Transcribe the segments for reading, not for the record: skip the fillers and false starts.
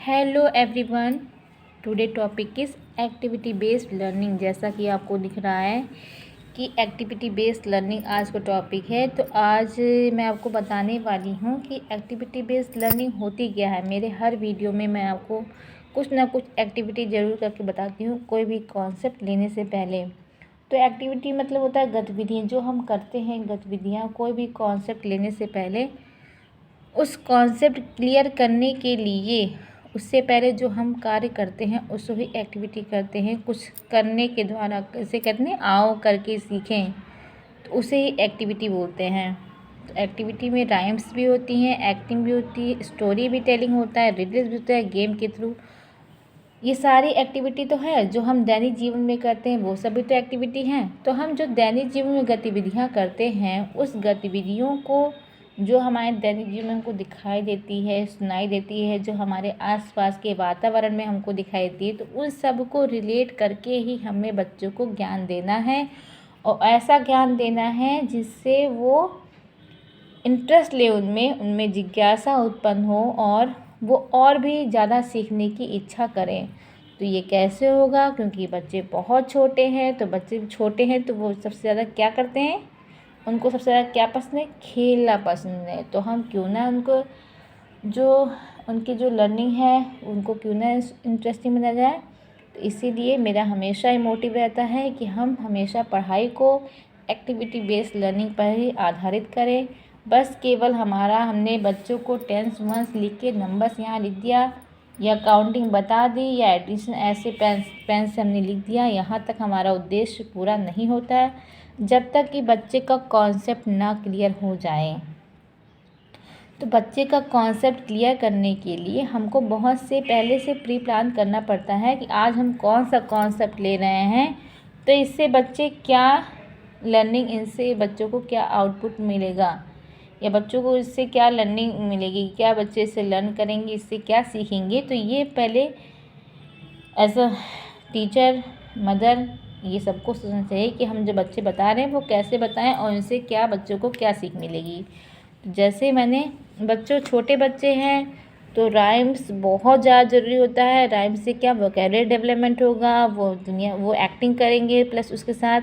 Hello everyone. Today topic is activity based learning. जैसा कि आपको दिख रहा है कि एक्टिविटी बेस्ड लर्निंग आज का टॉपिक है। तो आज मैं आपको बताने वाली हूँ कि एक्टिविटी बेस्ड लर्निंग होती क्या है। मेरे हर वीडियो में मैं आपको कुछ ना कुछ एक्टिविटी ज़रूर करके बताती हूँ, कोई भी कॉन्सेप्ट लेने से पहले। तो एक्टिविटी मतलब होता है गतिविधियाँ जो हम करते हैं, गतिविधियाँ कोई भी कॉन्सेप्ट लेने से पहले, उस कॉन्सेप्ट क्लियर करने के लिए उससे पहले जो हम कार्य करते हैं उसको ही एक्टिविटी करते हैं। कुछ करने के द्वारा कैसे करने आओ करके सीखें तो उसे ही एक्टिविटी बोलते हैं। तो एक्टिविटी में राइम्स भी होती हैं, एक्टिंग भी होती है, स्टोरी भी टेलिंग होता है, रिडल्स भी होता है, गेम के थ्रू। ये सारी एक्टिविटी तो है जो हम दैनिक जीवन में करते हैं, वो सभी तो एक्टिविटी हैं। तो हम जो दैनिक जीवन में गतिविधियाँ करते हैं उस गतिविधियों को जो हमारे दैनिक जीवन में हमको दिखाई देती है, सुनाई देती है, जो हमारे आसपास के वातावरण में हमको दिखाई देती है, तो उन सब को रिलेट करके ही हमें बच्चों को ज्ञान देना है। और ऐसा ज्ञान देना है जिससे वो इंटरेस्ट ले उनमें उनमें जिज्ञासा उत्पन्न हो और वो और भी ज़्यादा सीखने की इच्छा करें। तो ये कैसे होगा, क्योंकि बच्चे बहुत छोटे हैं। तो बच्चे छोटे हैं तो वो सबसे ज़्यादा क्या करते हैं, उनको सबसे ज़्यादा क्या पसंद है, खेलना पसंद है। तो हम क्यों ना उनको जो उनकी जो लर्निंग है उनको क्यों ना इंटरेस्टिंग बनाया जाए। तो इसीलिए मेरा हमेशा ही मोटिव रहता है कि हम हमेशा पढ़ाई को एक्टिविटी बेस्ड लर्निंग पर ही आधारित करें। बस केवल हमने बच्चों को टेंस वंस लिख के नंबर्स यहाँ लिख दिया या काउंटिंग बता दी या एडिशन ऐसे पेन से हमने लिख दिया, यहाँ तक हमारा उद्देश्य पूरा नहीं होता है जब तक कि बच्चे का कॉन्सेप्ट ना क्लियर हो जाए। तो बच्चे का कॉन्सेप्ट क्लियर करने के लिए हमको बहुत से पहले से प्री प्लान करना पड़ता है कि आज हम कौन सा कॉन्सेप्ट ले रहे हैं, तो इससे बच्चे क्या लर्निंग, इनसे बच्चों को क्या आउटपुट मिलेगा या बच्चों को इससे क्या लर्निंग मिलेगी, क्या बच्चे इससे लर्न करेंगे, इससे क्या सीखेंगे। तो ये पहले एज अ टीचर, मदर, ये सबको सोचना चाहिए कि हम जो बच्चे बता रहे हैं वो कैसे बताएं और इनसे क्या बच्चों को क्या सीख मिलेगी। जैसे मैंने छोटे बच्चे हैं तो राइम्स बहुत ज़्यादा ज़रूरी होता है। राइम्स से क्या वोकैबुलरी डेवलपमेंट होगा, वो एक्टिंग करेंगे प्लस उसके साथ।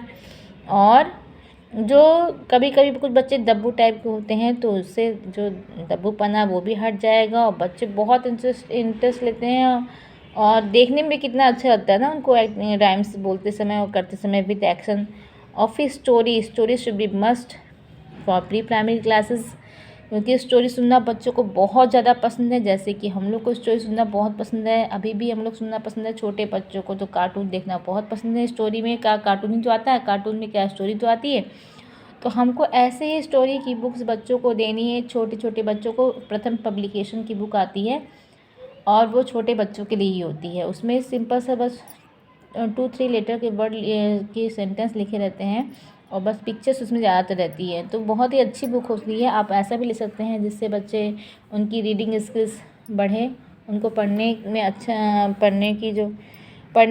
और जो कभी कभी कुछ बच्चे दब्बू टाइप के होते हैं तो उससे जो दब्बूपना वो भी हट जाएगा और बच्चे बहुत इंटरेस्ट लेते हैं और देखने में कितना अच्छा लगता है ना उनको राइम्स बोलते समय और करते समय विद एक्शन। और फिर story should be must for pre primary classes, क्योंकि स्टोरी सुनना बच्चों को बहुत ज़्यादा पसंद है। जैसे कि हम लोग को स्टोरी सुनना बहुत पसंद है, अभी भी हम लोग सुनना पसंद है। छोटे बच्चों को तो कार्टून देखना बहुत पसंद है। स्टोरी में क्या कार्टून ही तो आता है, कार्टून में क्या स्टोरी तो आती है। तो हमको ऐसे ही स्टोरी की बुक्स बच्चों को देनी है। छोटे छोटे बच्चों को प्रथम पब्लिकेशन की बुक आती है और वो छोटे बच्चों के लिए ही होती है। उसमें सिंपल सा बस 2-3 लेटर के वर्ड के सेंटेंस लिखे रहते हैं और बस पिक्चर्स उसमें ज़्यादातर रहती है। तो बहुत ही अच्छी बुक होती है। आप ऐसा भी ले सकते हैं जिससे बच्चे उनकी रीडिंग स्किल्स बढ़े, उनको पढ़ने में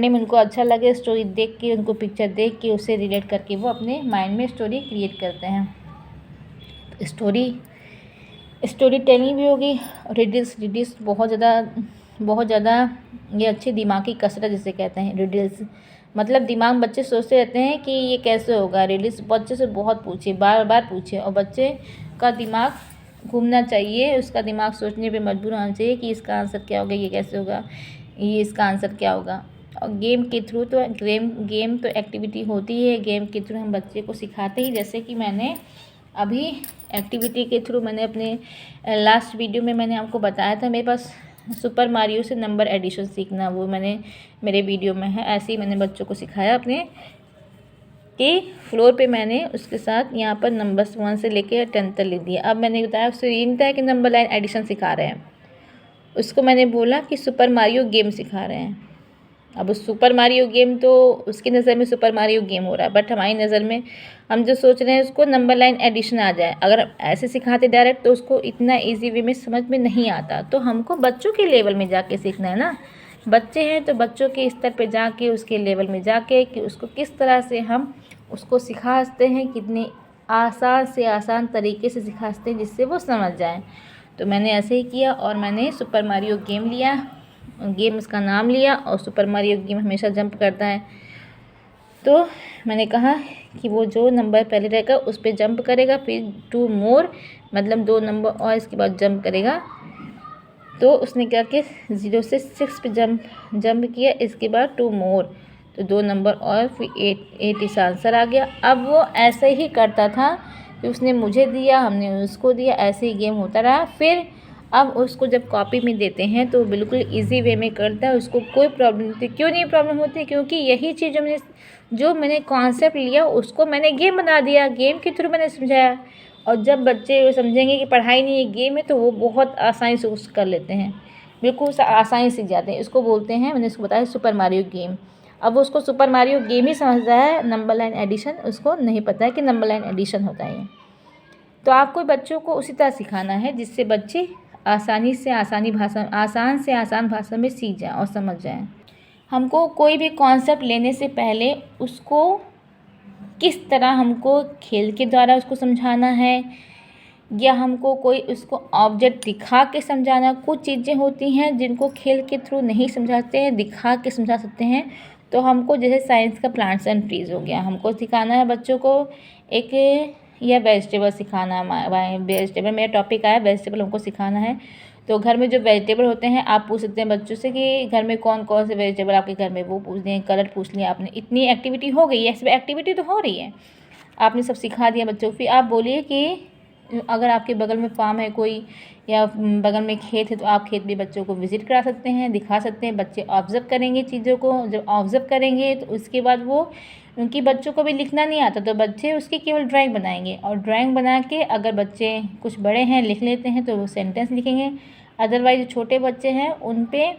उनको अच्छा लगे। स्टोरी देख के, उनको पिक्चर देख के उससे रिलेट करके वो अपने माइंड में स्टोरी क्रिएट करते हैं। स्टोरी टेलिंग भी होगी। रिडल्स बहुत ज़्यादा ये अच्छी दिमागी कसरत जिसे कहते हैं। रिडल्स मतलब दिमाग बच्चे सोचते रहते हैं कि ये कैसे होगा। रिडल्स बच्चे से बहुत पूछे, बार बार पूछे और बच्चे का दिमाग घूमना चाहिए, उसका दिमाग सोचने पे मजबूर होना चाहिए कि इसका आंसर क्या होगा, ये कैसे होगा, ये इसका आंसर क्या होगा। और गेम के थ्रू तो गेम तो एक्टिविटी होती है। गेम के थ्रू हम बच्चे को सिखाते ही, जैसे कि मैंने अभी एक्टिविटी के थ्रू मैंने अपने लास्ट वीडियो में मैंने आपको बताया था, मेरे पास सुपर मारियो से नंबर एडिशन सीखना, वो मेरे वीडियो में है। ऐसे ही मैंने बच्चों को सिखाया अपने कि फ्लोर पे मैंने उसके साथ यहाँ पर नंबर्स 1 से लेकर 10 तक लिख दिया। अब मैंने बताया उससे ये नहीं था कि नंबर लाइन एडिशन सिखा रहे हैं, उसको मैंने बोला कि सुपर मारियो गेम सिखा रहे हैं। अब उस सुपर मारियो गेम तो उसकी नज़र में सुपर मारियो गेम हो रहा है, बट हमारी नज़र में हम जो सोच रहे हैं उसको नंबर लाइन एडिशन आ जाए। अगर ऐसे सिखाते डायरेक्ट तो उसको इतना इजी वे में समझ में नहीं आता। तो हमको बच्चों के लेवल में जाके सीखना है ना। बच्चे हैं तो बच्चों के स्तर पे जाके, उसके लेवल में जाके कि उसको किस तरह से हम उसको सिखाते हैं, कितने आसान से आसान तरीके से सिखाते हैं जिससे वो समझ जाए। तो मैंने ऐसे ही किया और मैंने सुपर मारियो गेम लिया गेम उसका नाम लिया और सुपर मारियो गेम हमेशा जंप करता है। तो मैंने कहा कि वो जो नंबर पहले रहेगा उस पर जंप करेगा, फिर 2 मोर मतलब 2 नंबर और इसके बाद जंप करेगा। तो उसने क्या किया 0 से 6 पे जंप किया, इसके बाद 2 मोर तो 2 नंबर और फिर 8 इस आंसर आ गया। अब वो ऐसे ही करता था कि उसने मुझे दिया, हमने उसको दिया, ऐसे ही गेम होता रहा। फिर अब उसको जब कॉपी में देते हैं तो बिल्कुल इजी वे में करता है, उसको कोई प्रॉब्लम नहीं होती। क्यों नहीं प्रॉब्लम होती? क्योंकि यही चीज़ जो मैंने कॉन्सेप्ट लिया उसको मैंने गेम बना दिया, गेम के थ्रू मैंने समझाया। और जब बच्चे समझेंगे कि पढ़ाई नहीं है गेम है तो वो बहुत आसानी से उसको कर लेते हैं, बिल्कुल आसानी सीख जाते हैं। इसको बोलते हैं, मैंने इसको बताया सुपर मारियो गेम। अब उसको सुपर मारियो गेम ही समझता है, नंबर लाइन एडिशन उसको नहीं पता है कि नंबर लाइन एडिशन होता है। तो आपको बच्चों को उसी तरह सिखाना है जिससे बच्चे आसान से आसान भाषा में सीख जाएं और समझ जाएं। हमको कोई भी कॉन्सेप्ट लेने से पहले उसको किस तरह हमको खेल के द्वारा उसको समझाना है या हमको कोई उसको ऑब्जेक्ट दिखा के समझाना। कुछ चीज़ें होती हैं जिनको खेल के थ्रू नहीं समझाते हैं, दिखा के समझा सकते हैं। तो हमको जैसे साइंस का प्लांट्स एंड ट्रीज़ हो गया, हमको सिखाना है बच्चों को एक या वेजिटेबल सिखाना है। वेजिटेबल मेरा टॉपिक आया, वेजिटेबल हमको सिखाना है। तो घर में जो वेजिटेबल होते हैं आप पूछ सकते हैं बच्चों से कि घर में कौन कौन से वेजिटेबल आपके घर में, वो पूछ दें, कलर पूछ लिया आपने। इतनी एक्टिविटी हो गई है, सब एक्टिविटी तो हो रही है, आपने सब सिखा दिया बच्चों को। फिर आप बोलिए कि अगर आपके बगल में फार्म है कोई या बगल में खेत है तो आप खेत में बच्चों को विज़िट करा सकते हैं, दिखा सकते हैं। बच्चे ऑब्ज़र्व करेंगे चीज़ों को, जब ऑब्ज़र्व करेंगे तो उसके बाद वो, उनकी बच्चों को भी लिखना नहीं आता तो बच्चे उसकी केवल ड्राइंग बनाएंगे। और ड्राइंग बना के अगर बच्चे कुछ बड़े हैं लिख लेते हैं तो वो सेंटेंस लिखेंगे। अदरवाइज छोटे बच्चे हैं उन पे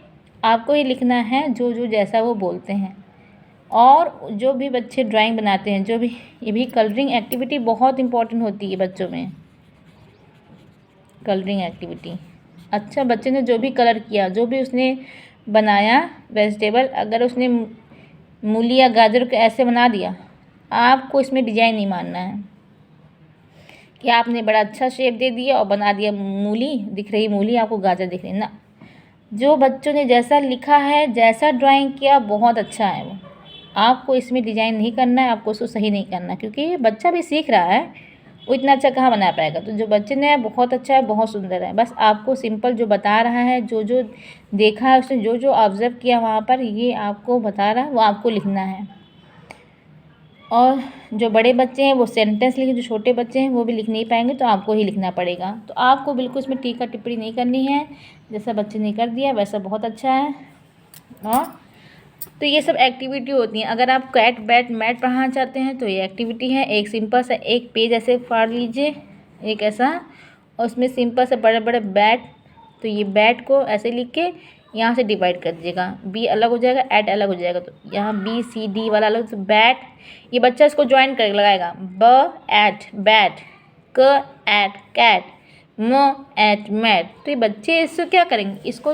आपको ही लिखना है जो जैसा वो बोलते हैं। और जो भी बच्चे ड्राइंग बनाते हैं, जो भी, ये भी कलरिंग एक्टिविटी बहुत इंपॉर्टेंट होती है बच्चों में, कलरिंग एक्टिविटी। अच्छा, बच्चे ने जो भी कलर किया, जो भी उसने बनाया वेजिटेबल, अगर उसने मूली या गाजर को ऐसे बना दिया, आपको इसमें डिजाइन नहीं मानना है कि आपने बड़ा अच्छा शेप दे दिया और बना दिया मूली दिख रही, मूली आपको गाजर दिख रही ना। जो बच्चों ने जैसा लिखा है, जैसा ड्राइंग किया, बहुत अच्छा है वो। आपको इसमें डिजाइन नहीं करना है, आपको उसको सही नहीं करना, क्योंकि बच्चा भी सीख रहा है, वो इतना अच्छा कहाँ बना पाएगा। तो जो बच्चे ने बहुत अच्छा है, बहुत सुंदर है, बस आपको सिंपल जो बता रहा है, जो देखा है उसने, जो ऑब्ज़र्व किया वहाँ पर, ये आपको बता रहा है, वो आपको लिखना है। और जो बड़े बच्चे हैं वो सेंटेंस लिखें, जो छोटे बच्चे हैं वो भी लिख नहीं पाएंगे तो आपको ही लिखना पड़ेगा। तो आपको बिल्कुल इसमें टीका टिप्पणी नहीं करनी है, जैसा बच्चे ने कर दिया वैसा बहुत अच्छा है। और तो ये सब एक्टिविटी होती हैं। अगर आप कैट बैट मैट पढ़ाना चाहते हैं तो ये एक्टिविटी है। एक सिंपल सा एक पेज ऐसे फाड़ लीजिए, एक ऐसा, और उसमें सिंपल से बड़े बड़े बैट, तो ये बैट को ऐसे लिख के यहाँ से डिवाइड कर दीजिएगा। बी अलग हो जाएगा, एट अलग हो जाएगा, तो यहाँ बी सी डी वाला अलग, तो बैट, ये बच्चा इसको ज्वाइन कर लगाएगा। ब एट बैट, क एट कैट, म एट मैट। तो ये बच्चे इसको क्या करेंगे, इसको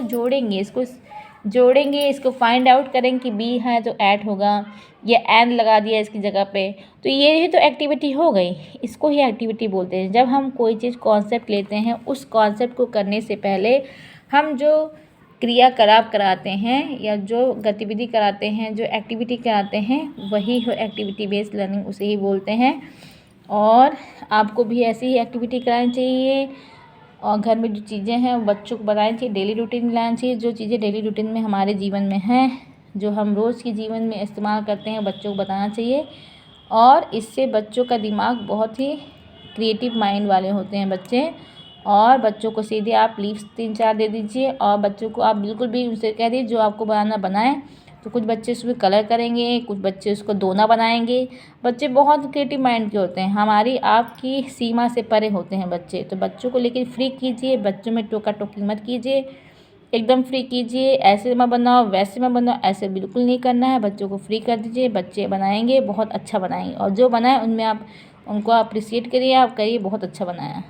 जोड़ेंगे, इसको फाइंड आउट करेंगे कि बी है तो ऐड होगा, या एन लगा दिया इसकी जगह पे, तो ये ही तो एक्टिविटी हो गई। इसको ही एक्टिविटी बोलते हैं। जब हम कोई चीज़ कॉन्सेप्ट लेते हैं, उस कॉन्सेप्ट को करने से पहले हम जो क्रियाकलाप कराते हैं या जो गतिविधि कराते हैं, जो एक्टिविटी कराते हैं, वही हो एक्टिविटी बेस्ड लर्निंग, उसे ही बोलते हैं। और आपको भी ऐसी ही एक्टिविटी करानी चाहिए। और घर में जो चीज़ें हैं वो बच्चों को बतानी चाहिए, डेली रूटीन में लानी चाहिए। जो चीज़ें डेली रूटीन में हमारे जीवन में हैं, जो हम रोज़ के जीवन में इस्तेमाल करते हैं, बच्चों को बताना चाहिए। और इससे बच्चों का दिमाग बहुत ही क्रिएटिव माइंड वाले होते हैं बच्चे। और बच्चों को सीधे आप लीव्स 3-4 दे दीजिए और बच्चों को आप बिल्कुल भी उनसे कह दीजिए जो आपको बनाना बनाएं। तो कुछ बच्चे उसमें कलर करेंगे, कुछ बच्चे उसको दोना बनाएंगे। बच्चे बहुत क्रिएटिव माइंड के होते हैं, हमारी आपकी सीमा से परे होते हैं बच्चे। तो बच्चों को लेकिन फ्री कीजिए, बच्चों में टोका टोकी मत कीजिए, एकदम फ्री कीजिए। ऐसे मत बनाओ, वैसे मत बनाओ, ऐसे बिल्कुल नहीं करना है। बच्चों को फ्री कर दीजिए, बच्चे बनाएंगे, बहुत अच्छा बनाएंगे। और जो बनाए उनमें आप उनको अप्रिसिएट करिए, आप कहिए बहुत अच्छा बनाया।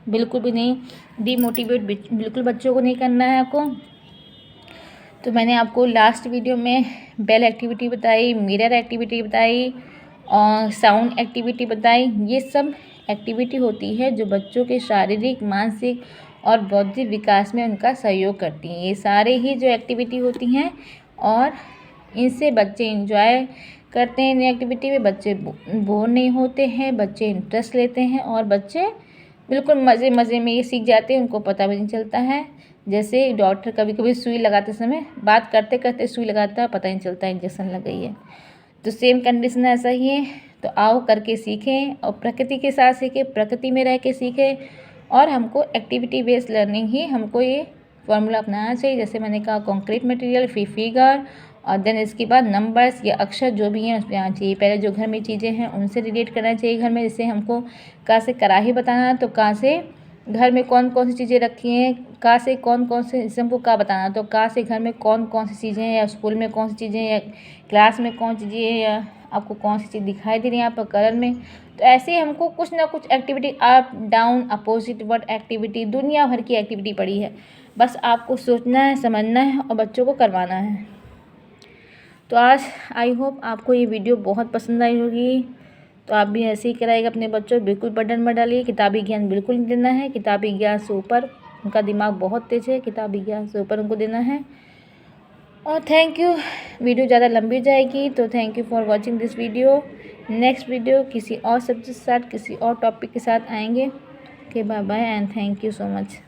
बिल्कुल भी नहीं डीमोटिवेट बिल्कुल बच्चों को नहीं करना है आपको। तो मैंने आपको लास्ट वीडियो में बेल एक्टिविटी बताई, मिरर एक्टिविटी बताई और साउंड एक्टिविटी बताई। ये सब एक्टिविटी होती है जो बच्चों के शारीरिक, मानसिक और बौद्धिक विकास में उनका सहयोग करती हैं। ये सारे ही जो एक्टिविटी होती हैं और इनसे बच्चे एंजॉय करते हैं। इन एक्टिविटी में बच्चे बोर नहीं होते हैं, बच्चे इंटरेस्ट लेते हैं और बच्चे बिल्कुल मज़े मज़े में ये सीख जाते हैं, उनको पता भी नहीं चलता है। जैसे डॉक्टर कभी कभी सुई लगाते समय बात करते करते सुई लगाता है, पता नहीं चलता इंजेक्शन लग गई है। तो सेम कंडीशन ऐसा ही है। तो आओ करके सीखें और प्रकृति के साथ सीखें, प्रकृति में रह के सीखें। और हमको एक्टिविटी बेस्ड लर्निंग ही हमको ये फॉर्मूला अपनाना चाहिए। जैसे मैंने कहा कॉन्क्रीट मटेरियल, फिगर और देन इसके बाद नंबर्स या अक्षर जो भी हैं उस पर आना चाहिए। पहले जो घर में चीज़ें हैं उनसे रिलेट करना चाहिए घर में। जैसे हमको का से कढ़ाई बताना है तो का से घर में कौन कौन सी चीज़ें रखी हैं, का से कौन कौन से, जैसे हमको का बताना तो का से घर में कौन कौन सी चीज़ें हैं, या स्कूल में कौन सी चीज़ें हैं, या क्लास में कौन सी चीज़ें हैं, या आपको कौन सी चीज़ दिखाई दे रही है यहाँ पर कलर में। तो ऐसे ही हमको कुछ ना कुछ activity, up down, opposite word activity, दुनिया भर की एक्टिविटी पड़ी है। बस आपको सोचना है, समझना है और बच्चों को करवाना है। तो आज आई होप आपको ये वीडियो बहुत पसंद आई होगी। तो आप भी ऐसे ही कराइएगा अपने बच्चों, बिल्कुल बर्डन मत डालिए। किताबी ज्ञान बिल्कुल नहीं देना है, किताबी ज्ञान से ऊपर, उनका दिमाग बहुत तेज है, किताबी ज्ञान से ऊपर उनको देना है। और थैंक यू। वीडियो ज़्यादा लंबी जाएगी तो thank you for watching this video. Next video किसी और सब्जेक्ट के साथ, किसी और टॉपिक के साथ आएंगे। Okay, bye bye and thank you so much.